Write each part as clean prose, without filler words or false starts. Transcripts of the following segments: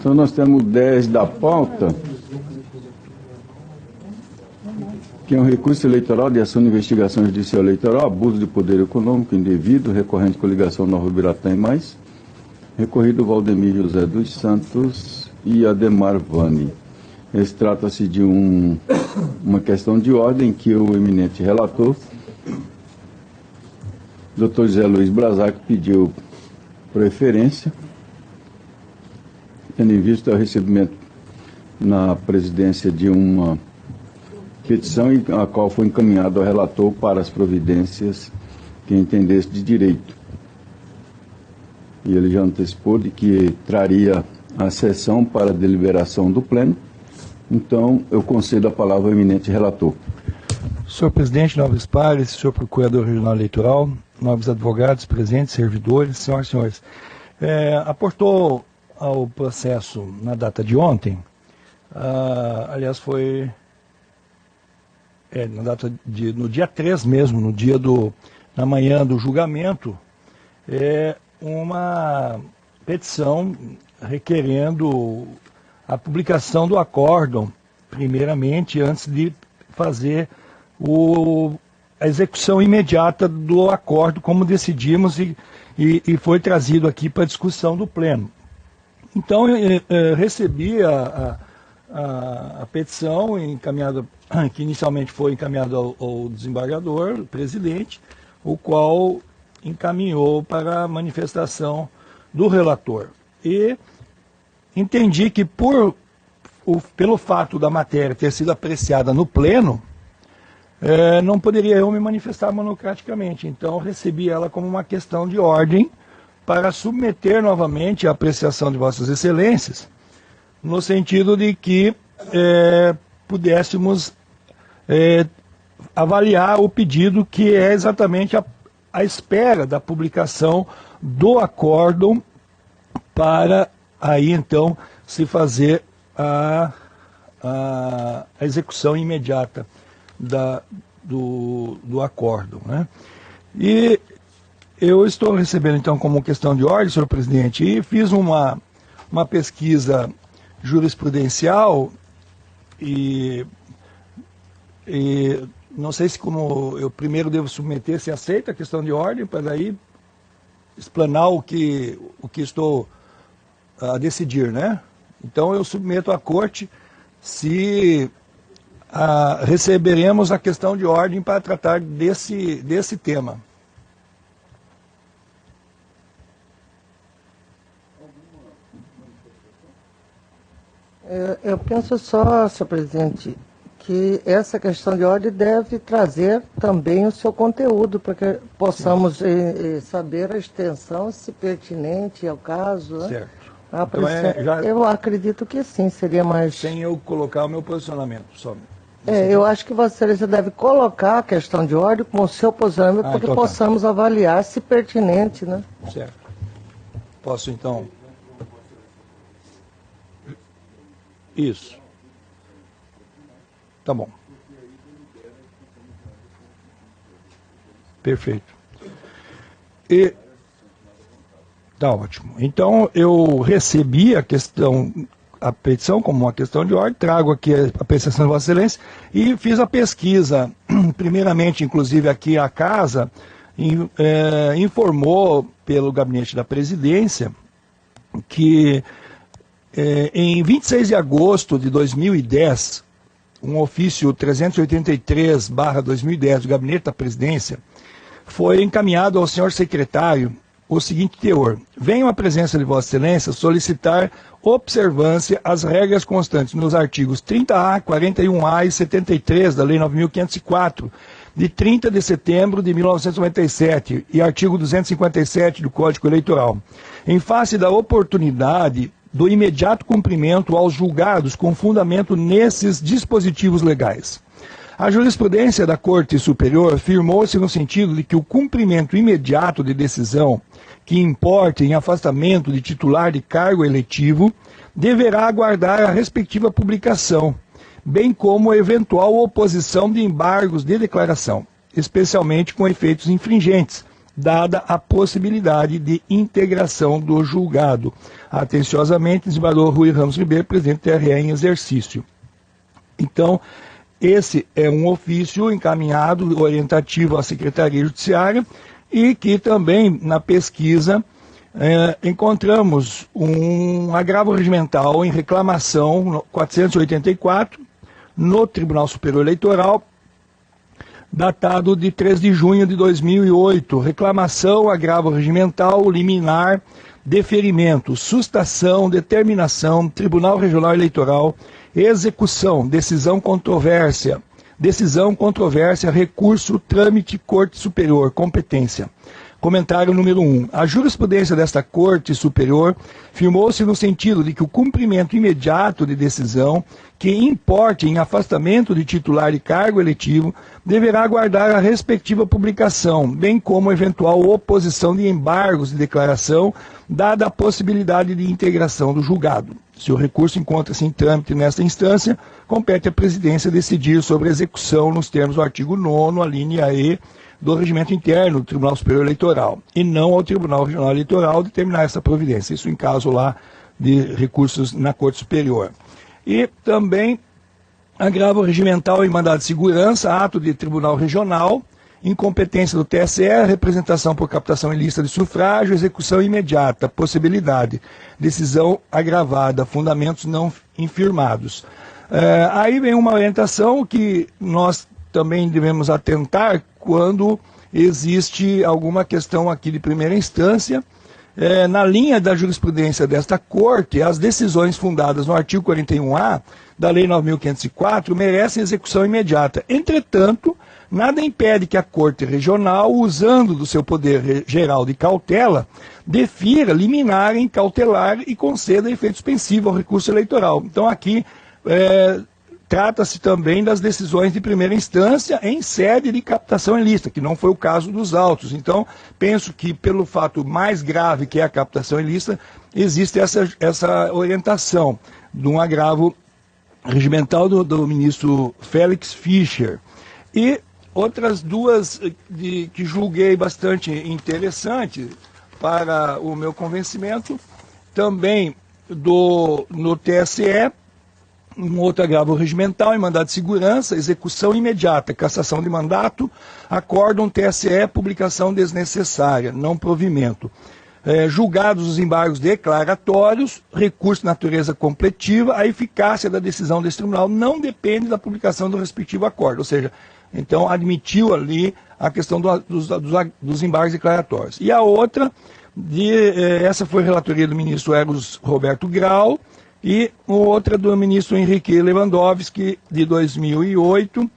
Então nós temos 10 da pauta, que é um recurso eleitoral de ação de investigação judicial eleitoral, abuso de poder econômico indevido, recorrente coligação Nova Biratã e mais, recorrido Valdemir José dos Santos e Ademar Vani. Trata-se de uma questão de ordem que o eminente relator, Dr. José Luiz Brasac, pediu preferência, tendo em vista o recebimento na presidência de uma petição a qual foi encaminhado ao relator para as providências que entendesse de direito. E ele já antecipou de que traria a sessão para a deliberação do pleno. Então, eu concedo a palavra ao eminente relator. Senhor presidente, nobres pares, senhor procurador regional eleitoral, nobres advogados, presentes, servidores, senhoras e senhores. Aportou ao processo na data de ontem, aliás, foi no dia 3 mesmo, na manhã do julgamento, uma petição requerendo a publicação do acórdão, primeiramente, antes de fazer a execução imediata do acordo, como decidimos e foi trazido aqui para discussão do pleno. Então, recebi a petição encaminhada, que inicialmente foi encaminhada ao desembargador, o presidente, o qual encaminhou para a manifestação do relator. E entendi que pelo fato da matéria ter sido apreciada no pleno, não poderia eu me manifestar monocraticamente. Então, recebi ela como uma questão de ordem para submeter novamente a apreciação de Vossas Excelências, no sentido de que pudéssemos avaliar o pedido, que é exatamente a espera da publicação do acórdão para aí então se fazer a execução imediata do acórdão, né? E eu estou recebendo então como questão de ordem, senhor presidente, e fiz uma pesquisa jurisprudencial e não sei se como eu primeiro devo submeter, se aceita a questão de ordem, para daí explanar o que estou a decidir, né? Então eu submeto à corte se receberemos a questão de ordem para tratar desse tema. Eu penso só, senhor presidente, que essa questão de ordem deve trazer também o seu conteúdo, para que possamos saber a extensão, se pertinente ao caso. Né? Certo. Então eu acredito que sim, seria mais... Sem eu colocar o meu posicionamento, só. Eu acho que Vossa Excelência deve colocar a questão de ordem com o seu posicionamento, para que então possamos avaliar se pertinente, né? Certo. Posso, então... Isso. Tá bom. Perfeito. E tá ótimo. Então eu recebi a petição como uma questão de ordem, trago aqui a apreciação de Vossa Excelência e fiz a pesquisa. Primeiramente, inclusive aqui a casa informou pelo gabinete da presidência que em 26 de agosto de 2010, um ofício 383/2010 do Gabinete da Presidência foi encaminhado ao senhor secretário o seguinte teor: venho à presença de Vossa Excelência solicitar observância às regras constantes nos artigos 30A, 41A e 73 da Lei 9.504, de 30 de setembro de 1997, e artigo 257 do Código Eleitoral, em face da oportunidade do imediato cumprimento aos julgados com fundamento nesses dispositivos legais. A jurisprudência da Corte Superior firmou-se no sentido de que o cumprimento imediato de decisão que importe em afastamento de titular de cargo eletivo deverá aguardar a respectiva publicação, bem como a eventual oposição de embargos de declaração, especialmente com efeitos infringentes, dada a possibilidade de integração do julgado. Atenciosamente, desembargador Rui Ramos Ribeiro, presidente do TRE em exercício. Então, esse é um ofício encaminhado, orientativo à Secretaria Judiciária, e que também, na pesquisa, encontramos um agravo regimental em reclamação 484 no Tribunal Superior Eleitoral, datado de 3 de junho de 2008. Reclamação, agravo regimental, liminar, deferimento, sustação, determinação, Tribunal Regional Eleitoral, execução, decisão, controvérsia, recurso, trâmite, Corte Superior, competência. Comentário número 1. A jurisprudência desta Corte Superior firmou-se no sentido de que o cumprimento imediato de decisão que importe em afastamento de titular de cargo eletivo deverá aguardar a respectiva publicação, bem como eventual oposição de embargos de declaração, dada a possibilidade de integração do julgado. Se o recurso encontra-se em trâmite nesta instância, compete à presidência decidir sobre a execução nos termos do artigo 9º, a linha E, do regimento interno do Tribunal Superior Eleitoral, e não ao Tribunal Regional Eleitoral determinar essa providência. Isso em caso lá de recursos na Corte Superior. E também agravo regimental em mandado de segurança, ato de Tribunal Regional, incompetência do TSE, representação por captação ilícita de sufrágio, execução imediata, possibilidade, decisão agravada, fundamentos não infirmados. Aí vem uma orientação que nós também devemos atentar quando existe alguma questão aqui de primeira instância. Na linha da jurisprudência desta Corte, as decisões fundadas no artigo 41A da Lei 9.504 merecem execução imediata. Entretanto, nada impede que a Corte Regional, usando do seu poder geral de cautela, defira liminar em cautelar e conceda efeito suspensivo ao recurso eleitoral. Então aqui trata-se também das decisões de primeira instância em sede de captação ilícita, que não foi o caso dos autos. Então, penso que pelo fato mais grave que é a captação ilícita, existe essa orientação de um agravo regimental do ministro Félix Fischer. E outras duas que julguei bastante interessante para o meu convencimento, também no TSE, um outro agravo regimental em mandado de segurança, execução imediata, cassação de mandato, acórdão TSE, publicação desnecessária, não provimento. Julgados os embargos declaratórios, recurso de natureza completiva, a eficácia da decisão desse tribunal não depende da publicação do respectivo acórdão, ou seja, então admitiu ali a questão dos embargos declaratórios. E a outra, essa foi a relatoria do ministro Eros Roberto Grau, e outra do ministro Henrique Lewandowski, de 2008,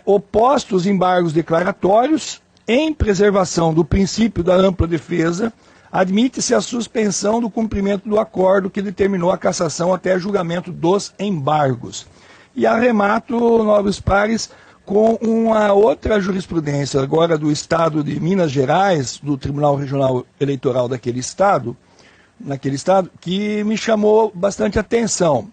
opostos embargos declaratórios, em preservação do princípio da ampla defesa, admite-se a suspensão do cumprimento do acordo que determinou a cassação até julgamento dos embargos. E arremato, nobres pares, com uma outra jurisprudência, agora do Estado de Minas Gerais, do Tribunal Regional Eleitoral naquele estado, que me chamou bastante atenção.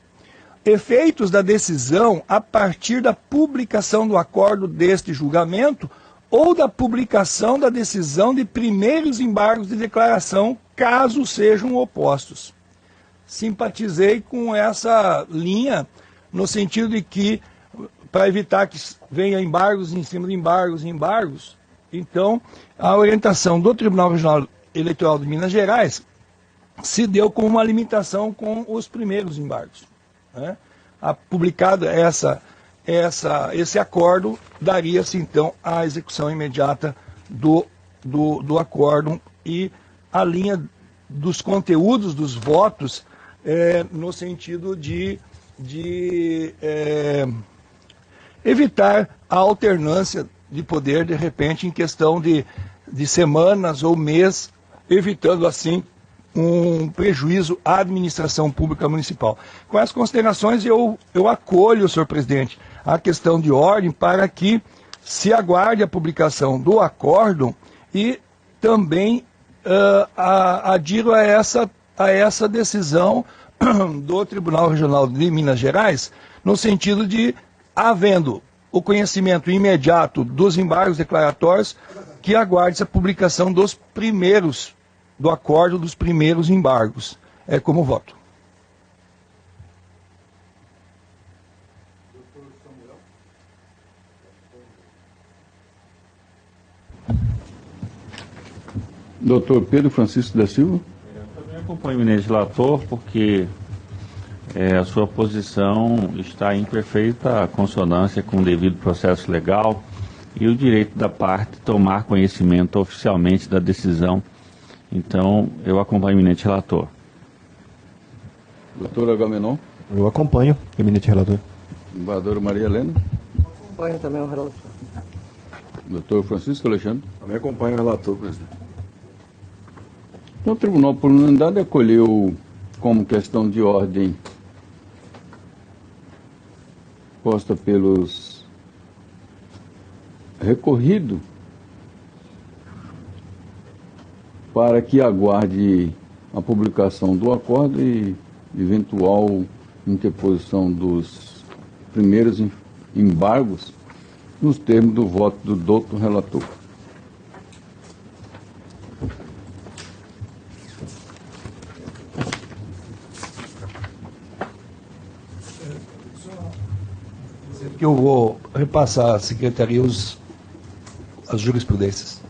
Efeitos da decisão a partir da publicação do acordo deste julgamento ou da publicação da decisão de primeiros embargos de declaração, caso sejam opostos. Simpatizei com essa linha, no sentido de que, para evitar que venha embargos em cima de embargos, então, a orientação do Tribunal Regional Eleitoral de Minas Gerais se deu com uma limitação com os primeiros embargos. Né? Publicado esse acordo, daria-se então a execução imediata do acórdão e a linha dos conteúdos dos votos no sentido de evitar a alternância de poder, de repente, em questão de semanas ou mês, evitando assim um prejuízo à administração pública municipal. Com essas considerações, eu acolho, senhor presidente, a questão de ordem para que se aguarde a publicação do acórdão e também adiro a essa decisão do Tribunal Regional de Minas Gerais, no sentido de, havendo o conhecimento imediato dos embargos declaratórios, que aguarde a publicação do acordo dos primeiros embargos. É como voto. Doutor Pedro Francisco da Silva. Eu também acompanho o eminente relator, porque a sua posição está em perfeita consonância com o devido processo legal e o direito da parte tomar conhecimento oficialmente da decisão. Então, eu acompanho o eminente relator. Doutor Agamenon. Eu acompanho o eminente relator. Embaixadora Maria Helena. Acompanho também o relator. Doutor Francisco Alexandre. Também acompanho o relator, presidente. Então, o Tribunal, por unanimidade, acolheu como questão de ordem posta pelos recorrido para que aguarde a publicação do acordo e eventual interposição dos primeiros embargos nos termos do voto do doutor relator. Que eu vou repassar à secretaria as jurisprudências.